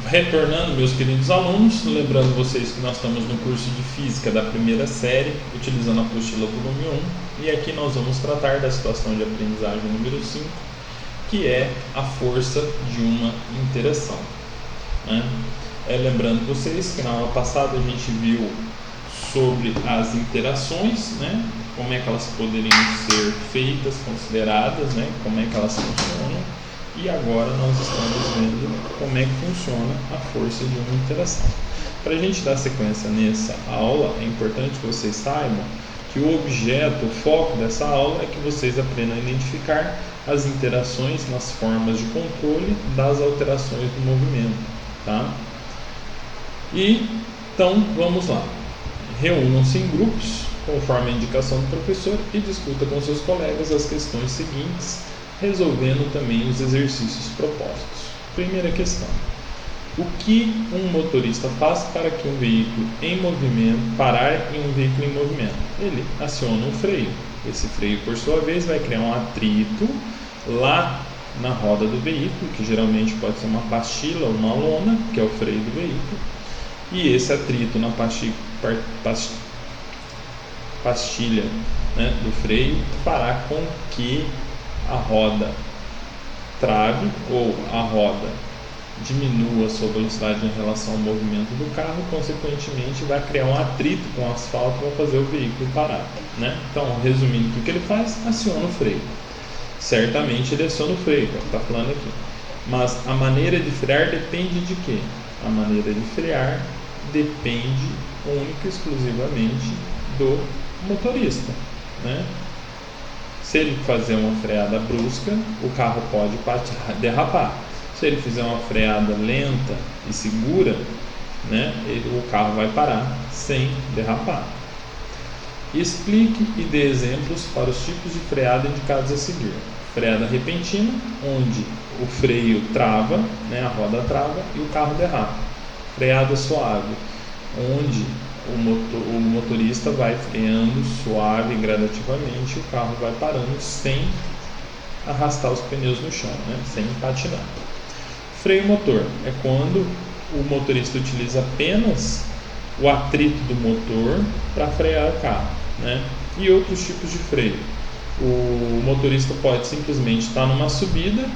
Retornando, meus queridos alunos, lembrando vocês que nós estamos no curso de Física da primeira série, utilizando a apostila volume 1, e aqui nós vamos tratar da situação de aprendizagem número 5, que é a força de uma interação. Lembrando vocês que na aula passada a gente viu sobre as interações, como é que elas poderiam ser feitas, consideradas, como é que elas funcionam. E agora nós estamos vendo como é que funciona a força de uma interação. Para a gente dar sequência nessa aula, é importante que vocês saibam que o objeto, o foco dessa aula é que vocês aprendam a identificar as interações nas formas de controle das alterações do movimento, tá? E então vamos lá. Reúnam-se em grupos, conforme a indicação do professor, e discuta com seus colegas as questões seguintes, resolvendo também os exercícios propostos. Primeira questão: o que um motorista faz para que um veículo em movimento parar em um veículo em movimento? Ele aciona um freio. Esse freio, por sua vez, vai criar um atrito lá na roda do veículo, que geralmente pode ser uma pastilha ou uma lona, que é o freio do veículo, e esse atrito na pastilha do freio fará com que a roda trave ou a roda diminua a sua velocidade em relação ao movimento do carro, consequentemente vai criar um atrito com o asfalto e vai fazer o veículo parar. Então, resumindo, o que ele faz? Aciona o freio. Certamente ele aciona o freio, é o que está falando aqui. Mas a maneira de frear depende de quê? A maneira de frear depende única e exclusivamente do motorista, Se ele fazer uma freada brusca, o carro pode derrapar. Se ele fizer uma freada lenta e segura, o carro vai parar sem derrapar. Explique e dê exemplos para os tipos de freada indicados a seguir. Freada repentina, onde o freio trava, a roda trava e o carro derrapa. Freada suave, onde o motorista vai freando suave e gradativamente, o carro vai parando sem arrastar os pneus no chão, sem patinar. Freio motor é quando o motorista utiliza apenas o atrito do motor para frear o carro, E outros tipos de freio. O motorista pode simplesmente estar numa subida,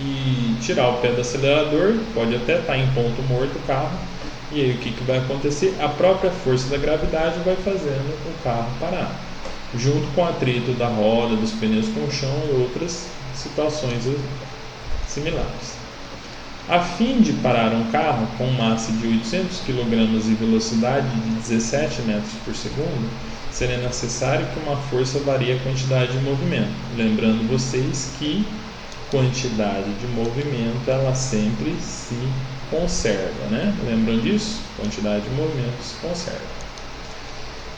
e tirar o pé do acelerador, pode até estar em ponto morto o carro. E aí o que vai acontecer? A própria força da gravidade vai fazendo o carro parar, junto com o atrito da roda, dos pneus com o chão e outras situações similares. A fim de parar um carro com massa de 800 kg e velocidade de 17 metros por segundo, seria necessário que uma força varie a quantidade de movimento. Lembrando vocês que quantidade de movimento ela sempre se conserva, Lembram disso? Quantidade de movimento se conserva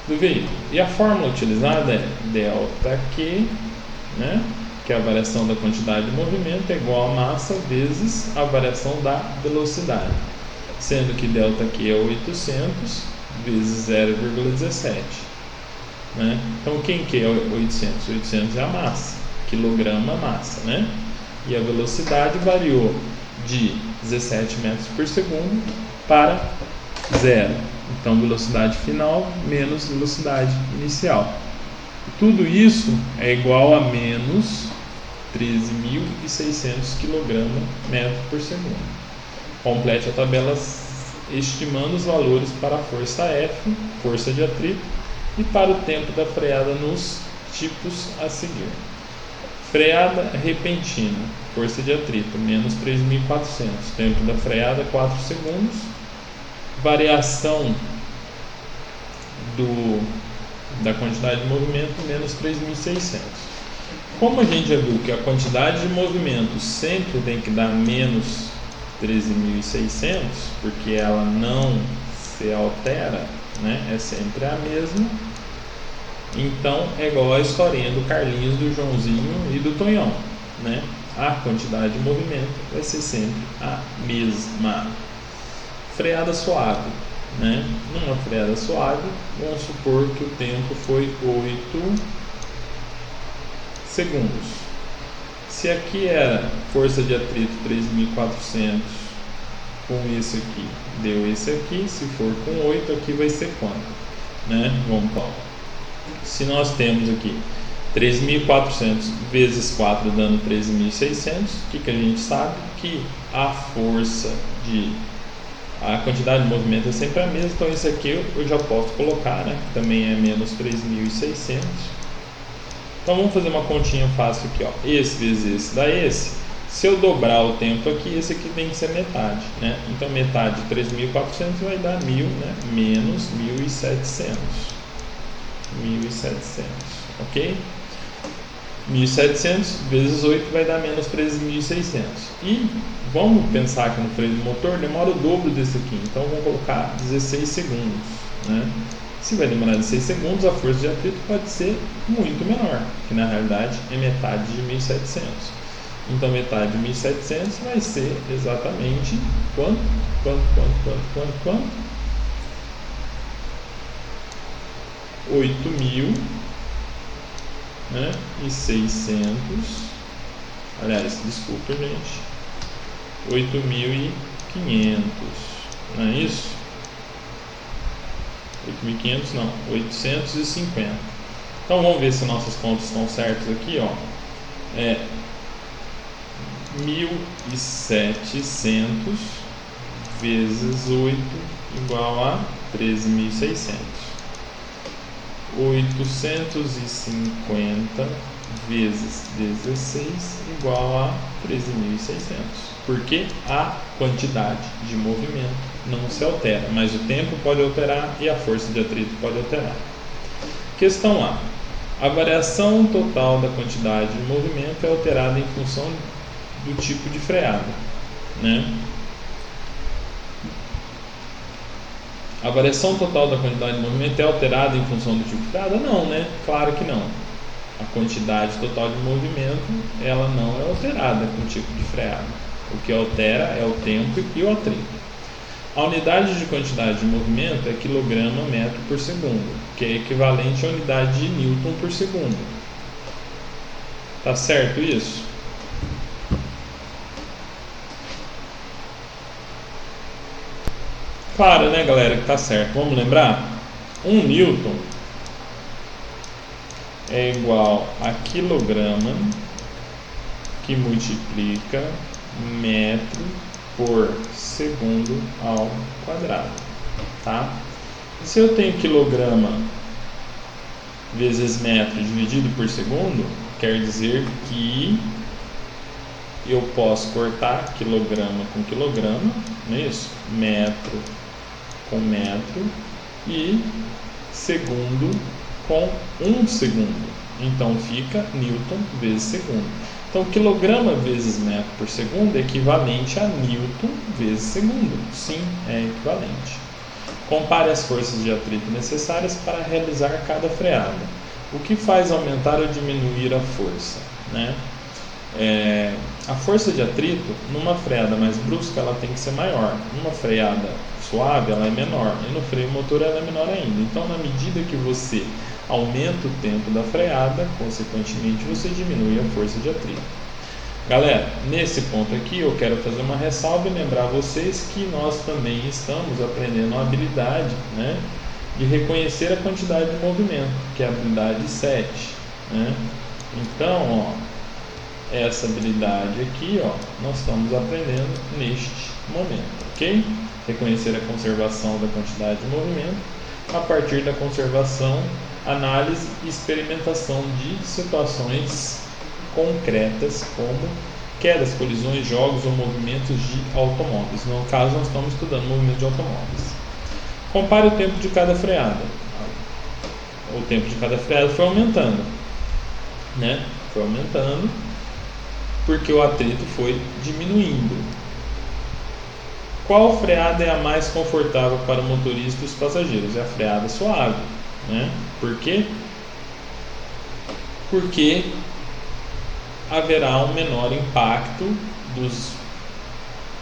do veículo. E a fórmula utilizada é ΔQ, que é a variação da quantidade de movimento, é igual a massa vezes a variação da velocidade, sendo que ΔQ é 800 vezes 0,17. Então, quem que é 800? 800 é a massa, quilograma massa, E a velocidade variou de 17 metros por segundo para 0. Então, velocidade final menos velocidade inicial. Tudo isso é igual a menos 13.600 kg metro por segundo. Complete a tabela estimando os valores para a força F, força de atrito, e para o tempo da freada nos tipos a seguir. Freada repentina, força de atrito, menos 3.400, tempo da freada 4 segundos, variação da quantidade de movimento, menos 3.600. Como a gente já viu que a quantidade de movimento sempre tem que dar menos 13.600, porque ela não se altera, é sempre a mesma, então é igual a historinha do Carlinhos, do Joãozinho e do Tonhão, A quantidade de movimento vai ser sempre a mesma. Freada suave, Numa freada suave, vamos supor que o tempo foi 8 segundos. Se aqui era força de atrito 3.400 com esse aqui, deu esse aqui. Se for com 8, aqui vai ser quanto? Né? Vamos lá. Se nós temos aqui 13.400 vezes 4 dando 13.600, o que a gente sabe? Que a força a quantidade de movimento é sempre a mesma, então isso aqui eu já posso colocar, né? Que também é menos 3.600. Então vamos fazer uma continha fácil aqui, ó. Esse vezes esse dá esse. Se eu dobrar o tempo aqui, esse aqui tem que ser metade, né? Então metade de 3.400 vai dar 1.000, né? Menos 1.700. 1.700, ok? 1.700 vezes 8 vai dar menos 13.600. E vamos pensar aqui no freio do motor, demora o dobro desse aqui. Então vamos colocar 16 segundos, né? Se vai demorar 16 segundos, a força de atrito pode ser muito menor, que na realidade é metade de 1.700. Então metade de 1.700 vai ser exatamente quanto? 8.000, né? E 600. Aliás, desculpa, gente. 8.500, não é isso? 8.500 não, 850. Então vamos ver se nossas contas estão certas aqui, ó. 1.700 vezes 8 igual a 13.600. 850 vezes 16 igual a 13.600. Porque a quantidade de movimento não se altera, mas o tempo pode alterar e a força de atrito pode alterar. Questão A. A variação total da quantidade de movimento é alterada em função do tipo de freada, né? A variação total da quantidade de movimento é alterada em função do tipo de freada? Não, né? Claro que não. A quantidade total de movimento, ela não é alterada com o tipo de freada. O que altera é o tempo e o atrito. A unidade de quantidade de movimento é quilograma metro por segundo, que é equivalente à unidade de Newton por segundo. Tá certo isso? Claro, né, galera, que tá certo. Vamos lembrar? 1 Newton é igual a quilograma que multiplica metro por segundo ao quadrado, tá? Se eu tenho quilograma vezes metro dividido por segundo, quer dizer que eu posso cortar quilograma com quilograma, não é isso? Metro com metro e segundo com 1 segundo. Então fica Newton vezes segundo. Então quilograma vezes metro por segundo é equivalente a Newton vezes segundo. Sim, é equivalente. Compare as forças de atrito necessárias para realizar cada freada. O que faz aumentar ou diminuir a força, né? A força de atrito numa freada mais brusca ela tem que ser maior, numa freada suave ela é menor e no freio motor ela é menor ainda. Então na medida que você aumenta o tempo da freada, consequentemente você diminui a força de atrito. Galera, nesse ponto aqui eu quero fazer uma ressalva e lembrar vocês que nós também estamos aprendendo a habilidade, né, de reconhecer a quantidade de movimento, que é a habilidade 7, né? Então, ó, essa habilidade aqui, ó, nós estamos aprendendo neste momento, ok? Reconhecer a conservação da quantidade de movimento a partir da conservação, análise e experimentação de situações concretas como quedas, colisões, jogos ou movimentos de automóveis. No caso, nós estamos estudando movimento de automóveis. Compare o tempo de cada freada. O tempo de cada freada foi aumentando, né? Foi aumentando porque o atrito foi diminuindo. Qual freada é a mais confortável para o motorista e os passageiros? É a freada suave, né? Por quê? Porque haverá um menor impacto dos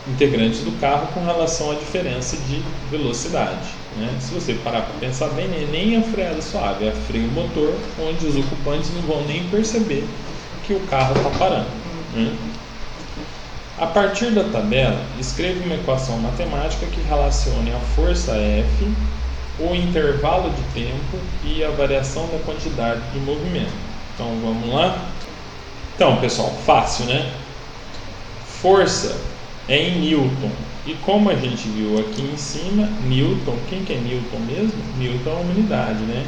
integrantes do carro com relação à diferença de velocidade, né? Se você parar para pensar bem, nem a freada suave, é a freio motor, onde os ocupantes não vão nem perceber que o carro está parando, né? A partir da tabela, escreva uma equação matemática que relacione a força F, o intervalo de tempo e a variação da quantidade de movimento. Então vamos lá? Então, pessoal, fácil, né? Força é em Newton. E como a gente viu aqui em cima, Newton, quem que é Newton mesmo? Newton é uma unidade, né?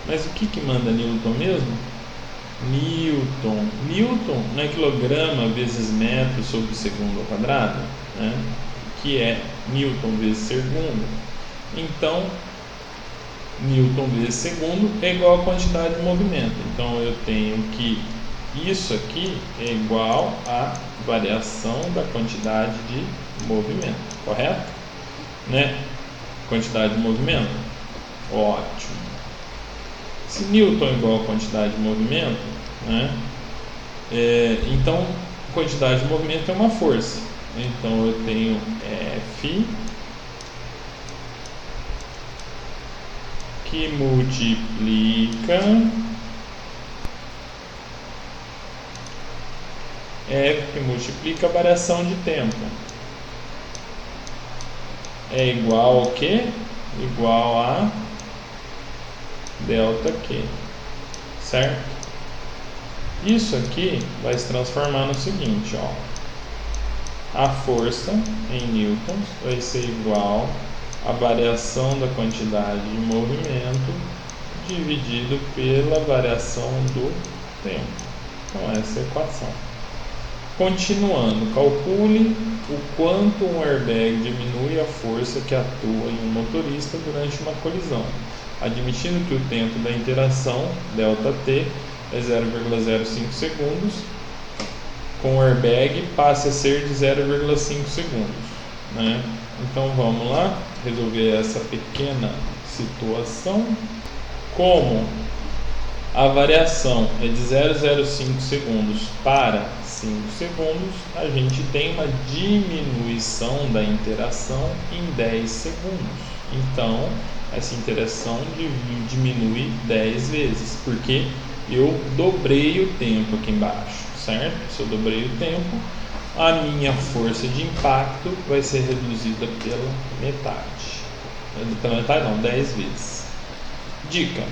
Mas o que manda Newton mesmo? Newton não é quilograma vezes metro sobre segundo ao quadrado, né? Que é Newton vezes segundo. Então, Newton vezes segundo é igual a quantidade de movimento. Então, eu tenho que isso aqui é igual à variação da quantidade de movimento, correto? Né? Quantidade de movimento? Ótimo. Se Newton é igual a quantidade de movimento, né? Então, quantidade de movimento é uma força. Então, eu tenho F que multiplica a variação de tempo. É igual ao quê? Igual a delta Q, certo? Isso aqui vai se transformar no seguinte, ó. A força em newtons vai ser igual à variação da quantidade de movimento dividido pela variação do tempo. Então essa é a equação. Continuando, calcule o quanto um airbag diminui a força que atua em um motorista durante uma colisão, admitindo que o tempo da interação, ΔT, é 0,05 segundos, com o airbag passe a ser de 0,5 segundos. Né? Então vamos lá resolver essa pequena situação. Como a variação é de 0,05 segundos para 5 segundos, a gente tem uma diminuição da interação em 10 segundos. Então, essa interação diminui 10 vezes, porque eu dobrei o tempo aqui embaixo, certo? Se eu dobrei o tempo, a minha força de impacto vai ser reduzida pela metade. Pela metade não, 10 vezes. Dica: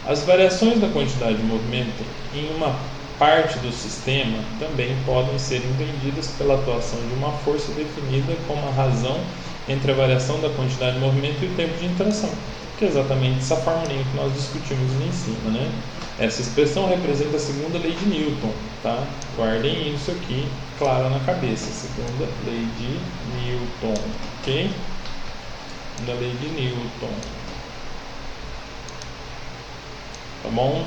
as variações da quantidade de movimento em uma parte do sistema também podem ser entendidas pela atuação de uma força definida como a razão entre a variação da quantidade de movimento e o tempo de interação, que é exatamente essa formulinha que nós discutimos ali em cima, né? Essa expressão representa a segunda lei de Newton, tá? Guardem isso aqui, claro, na cabeça. Segunda lei de Newton, ok? Segunda lei de Newton. Tá bom?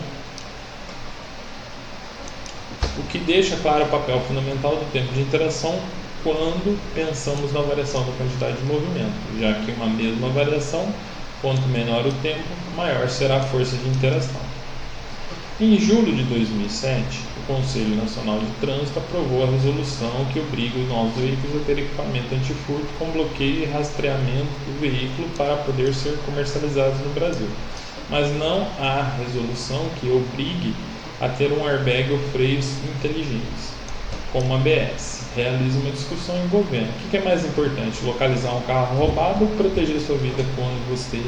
O que deixa claro o papel fundamental do tempo de interação quando pensamos na variação da quantidade de movimento, já que uma mesma variação, quanto menor o tempo, maior será a força de interação. Em julho de 2007, o Conselho Nacional de Trânsito aprovou a resolução que obriga os novos veículos a ter equipamento antifurto com bloqueio e rastreamento do veículo para poder ser comercializados no Brasil. Mas não há resolução que obrigue a ter um airbag ou freios inteligentes, como ABS. Realize uma discussão envolvendo o que é mais importante, localizar um carro roubado ou proteger sua vida quando você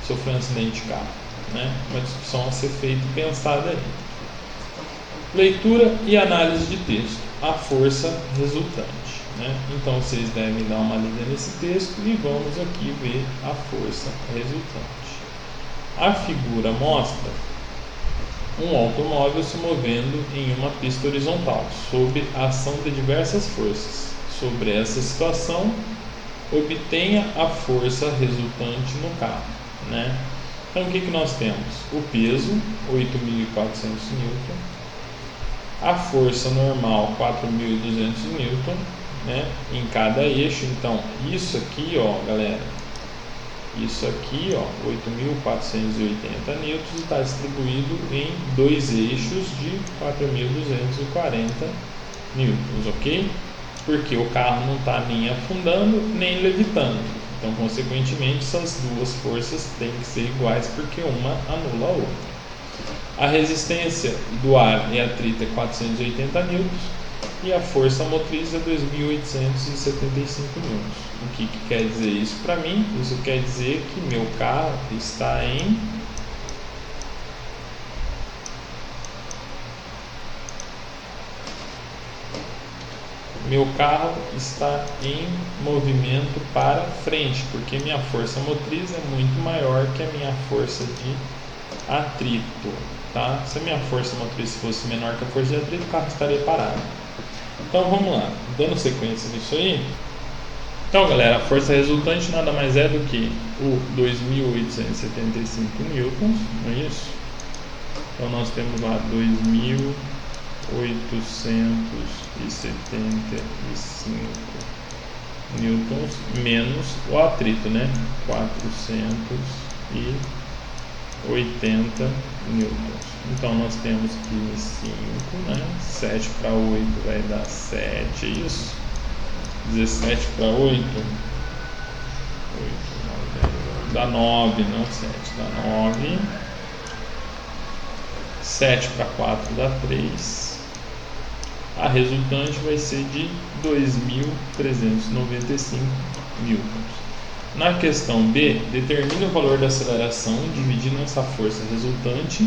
sofreu um acidente de carro. Né? Uma discussão a ser feita e pensada aí. Leitura e análise de texto. A força resultante. Né? Então vocês devem dar uma lida nesse texto e vamos aqui ver a força resultante. A figura mostra um automóvel se movendo em uma pista horizontal, sob a ação de diversas forças. Sobre essa situação, obtenha a força resultante no carro. Né? Então, o que nós temos? O peso, 8.400 N, a força normal, 4.200 N, né? Em cada eixo. Então, isso aqui, ó, galera, isso aqui, ó, 8.480 N está distribuído em dois eixos de 4.240 N, ok? Porque o carro não está nem afundando nem levitando. Então, consequentemente, essas duas forças têm que ser iguais porque uma anula a outra. A resistência do ar e atrito é 480 N e a força motriz é 2.875 newtons. O que quer dizer isso para mim? Isso quer dizer que meu carro está em movimento para frente, porque minha força motriz é muito maior que a minha força de atrito, tá? Se a minha força motriz fosse menor que a força de atrito, o carro estaria parado. Então vamos lá, dando sequência nisso aí. Então galera, a força resultante nada mais é do que o 2.875 newtons, não é isso? Então nós temos lá 2.875 newtons menos o atrito, né? 480 newtons. Então nós temos que 5, né? 7 para 8 vai dar 7, é isso? 17 para 8 dá 9, não 7, dá 9. 7 para 4 dá 3. A resultante vai ser de 2.395 newtons. Na questão B, determine o valor da aceleração dividindo essa força resultante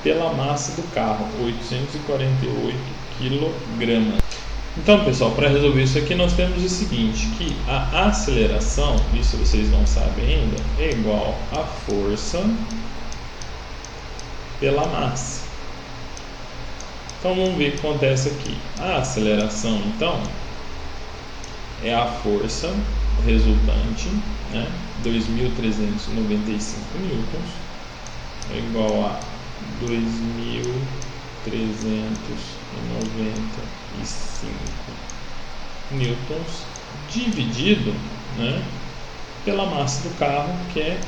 pela massa do carro, 848 kg. Então, pessoal, para resolver isso aqui, nós temos o seguinte, que a aceleração, isso vocês não sabem ainda, é igual a força pela massa. Então, vamos ver o que acontece aqui. A aceleração, então, é a força resultante, né? 2.395 newtons, é igual a 2.395 newtons dividido, né, pela massa do carro, que é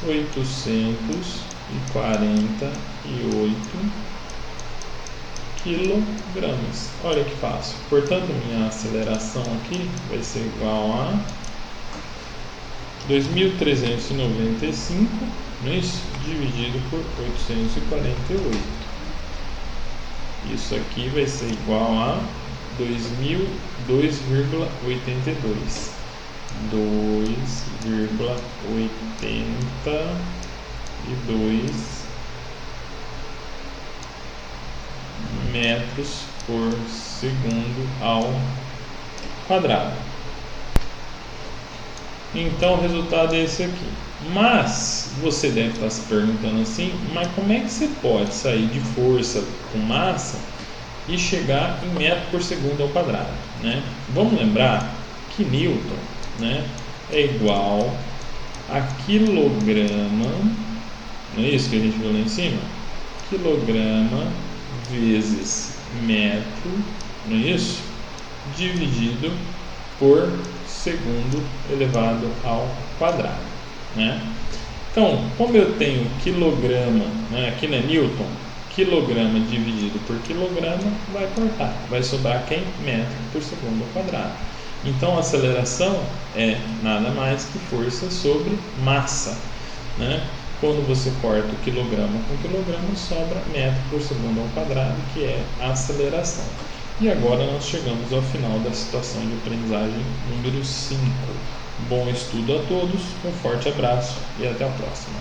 848 quilogramas. Olha que fácil. Portanto, minha aceleração aqui vai ser igual a 2.395, não é isso? Dividido por 848. Isso aqui vai ser igual a 2.002,82. 2,82 metros por segundo ao quadrado. Então o resultado é esse aqui. Mas você deve estar se perguntando assim, mas como é que você pode sair de força com massa e chegar em metro por segundo ao quadrado, né? Vamos lembrar que Newton, né, é igual a quilograma, não é isso que a gente viu lá em cima? Quilograma vezes metro, não é isso? Dividido por segundo elevado ao quadrado, né? Então, como eu tenho quilograma, né, aqui não é Newton, quilograma dividido por quilograma vai cortar, vai sobrar quem? Metro por segundo ao quadrado. Então a aceleração é nada mais que força sobre massa, né? Quando você corta o quilograma com quilograma, sobra metro por segundo ao quadrado, que é a aceleração. E agora nós chegamos ao final da situação de aprendizagem número 5. Bom estudo a todos, um forte abraço e até a próxima.